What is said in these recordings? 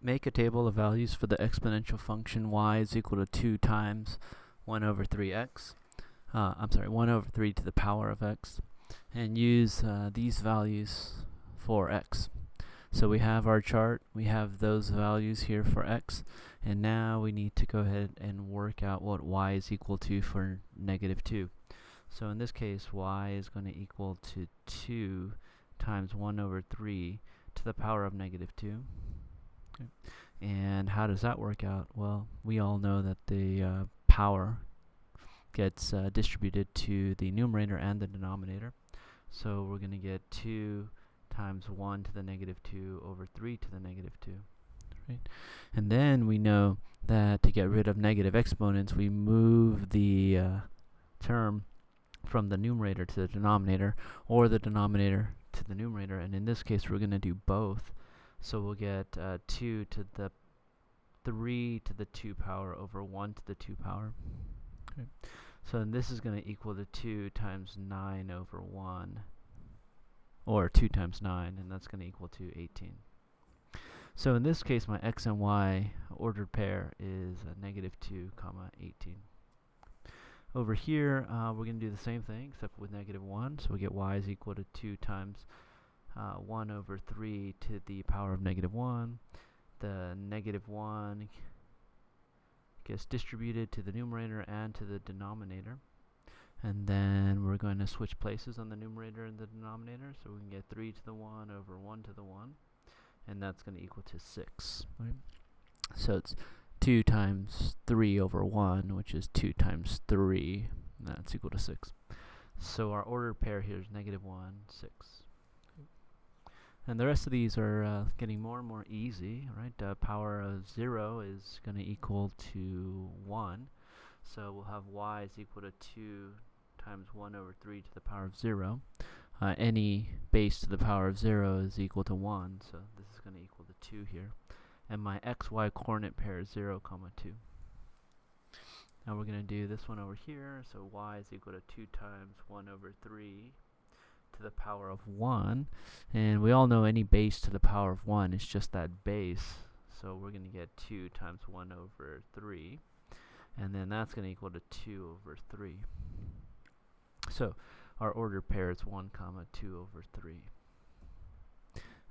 Make a table of values for the exponential function y is equal to 2 times 1 over 3x. 1 over 3 to the power of x. And use these values for x. So we have our chart, we have those values here for x, and now we need to go ahead and work out what y is equal to for negative 2. So in this case, y is going to equal to 2 times 1 over 3 to the power of negative 2. Okay. And how does that work out? Well, we all know that the power gets distributed to the numerator and the denominator. So we're going to get 2 times 1 to the negative 2 over 3 to the negative 2. Right? And then we know that to get rid of negative exponents, we move the term from the numerator to the denominator, or the denominator to the numerator. And in this case, we're going to do both. So we'll get 2 to the 3 to the 2 power over 1 to the 2 power. Okay. So then this is going to equal to 2 times 9 over 1, or 2 times 9, and that's going to equal to 18. So in this case, my x and y ordered pair is negative 2, 18. Over here, we're going to do the same thing, except with negative 1. So we get y is equal to 2 times 1 over 3 to the power of negative 1. The negative 1 gets distributed to the numerator and to the denominator. And then we're going to switch places on the numerator and the denominator. So we can get 3 to the 1 over 1 to the 1. And that's going to equal to 6. Right? So it's 2 times 3 over 1, which is 2 times 3. And that's equal to 6. So our ordered pair here is negative 1, 6. And the rest of these are getting more and more easy, right? Power of 0 is going to equal to 1. So we'll have y is equal to 2 times 1 over 3 to the power of 0. Any base to the power of 0 is equal to 1, so this is going to equal to 2 here. And my xy coordinate pair is 0, 2. Now we're going to do this one over here, so y is equal to 2 times 1 over 3 to the power of 1. And we all know any base to the power of 1 is just that base, so we're going to get 2 times 1 over 3. And then that's going to equal to 2 over 3. So our ordered pair is 1, 2 over 3.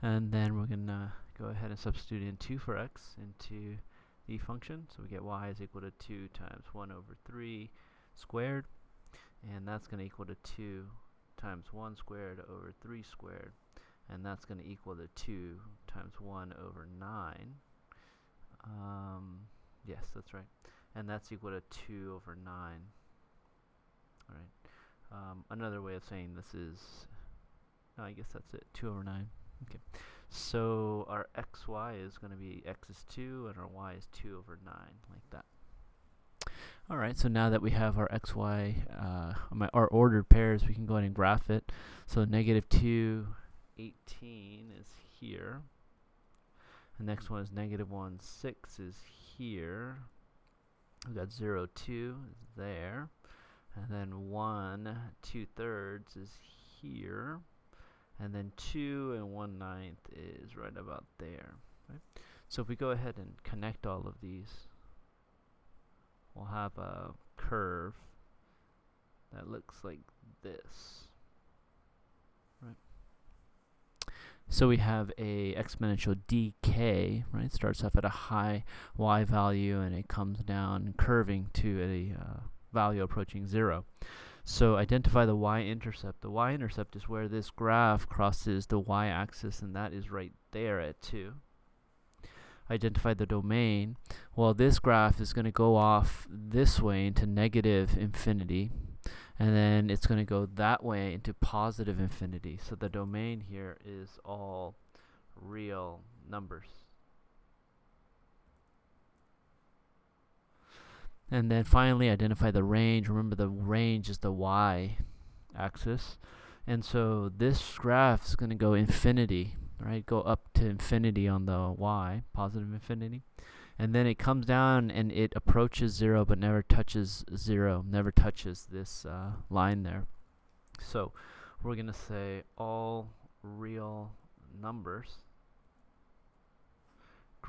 And then we're going to go ahead and substitute in 2 for x into the function. So we get y is equal to 2 times 1 over 3 squared. And that's going to equal to 2 times 1 squared over 3 squared. And that's going to equal to 2 times 1 over 9. Yes, that's right. And that's equal to 2 over 9. All right. Another way of saying this is, no, I guess that's it, 2 over 9. Okay. So our xy is going to be x is 2, and our y is 2 over 9, like that. All right, so now that we have our xy, our ordered pairs, we can go ahead and graph it. So negative 2, 18 is here. The next one is negative 1, 6 is here. We've got 0, 2 is there. And then 1, 2/3 is here. And then 2 and 1/9 is right about there. Right? So if we go ahead and connect all of these, we'll have a curve that looks like this. Right? So we have a exponential decay, right? It starts off at a high y value and it comes down curving to a value approaching 0. So identify the y-intercept. The y-intercept is where this graph crosses the y-axis, and that is right there at 2. Identify the domain. Well, this graph is going to go off this way into negative infinity, and then it's going to go that way into positive infinity. So the domain here is all real numbers. And then finally identify the range. Remember, the range is the y-axis. And so this graph is going to go infinity, right? Go up to infinity on the y, positive infinity. And then it comes down and it approaches 0 but never touches 0, never touches this line there. So we're going to say all real numbers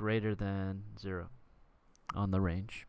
greater than 0 on the range.